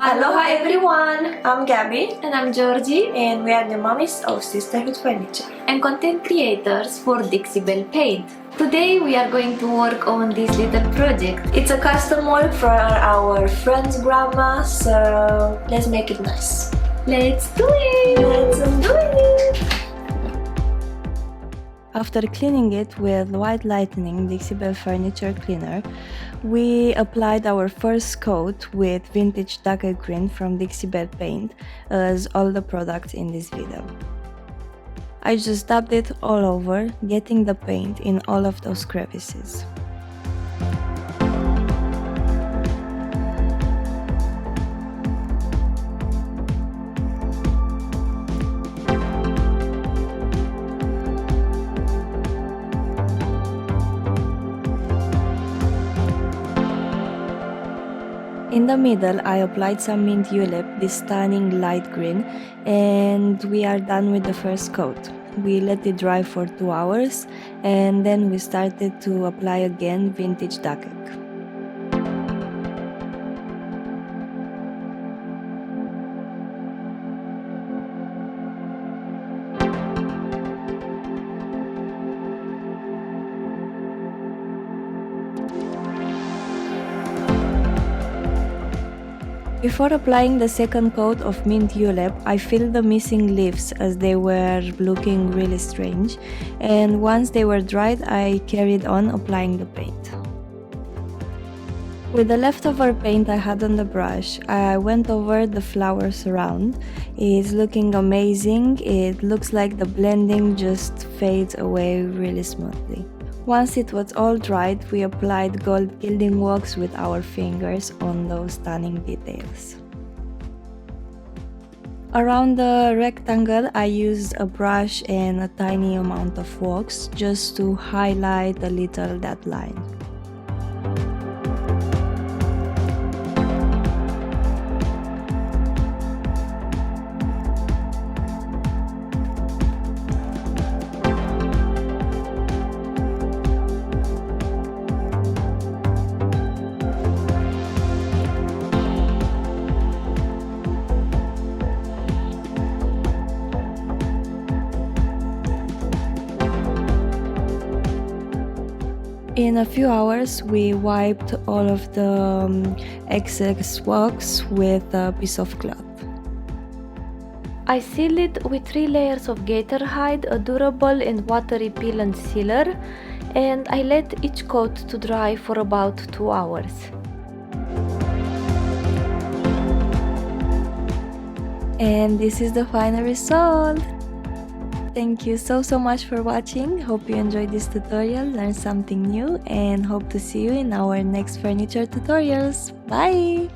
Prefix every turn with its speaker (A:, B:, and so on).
A: Aloha everyone! I'm Gabby
B: And I'm Georgie,
A: and we are the mummies of Sisterhood Furniture
B: and content creators for Dixie Belle Paint. Today we are going to work on this little project.
A: It's a custom work for our friend's grandma, so let's make it nice.
B: Let's do it!
A: Let's do it!
C: After cleaning it with white lightning Dixie Belle furniture cleaner, we applied our first coat with vintage decor green from Dixie Belle Paint, as all the products in this video. I just dabbed it all over, getting the paint in all of those crevices. In the middle, I applied some mint julep, this stunning light green, and we are done with the first coat. We let it dry for 2 hours, and then we started to apply again vintage decor. Before applying the second coat of mint julep, I filled the missing leaves as they were looking really strange, and once they were dried, I carried on applying the paint. With the leftover paint I had on the brush, I went over the flowers around. It's looking amazing. It looks like the blending just fades away really smoothly. Once it was all dried, we applied gold gilding wax with our fingers on those stunning details. Around the rectangle, I used a brush and a tiny amount of wax just to highlight a little that line. In a few hours, we wiped all of the excess wax with a piece of cloth.
B: I sealed it with 3 layers of gator hide, a durable and water repellent sealer, and I let each coat to dry for about 2 hours.
C: And this is the final result! Thank you so much for watching. Hope you enjoyed this tutorial, learned something new, and hope to see you in our next furniture tutorials. Bye!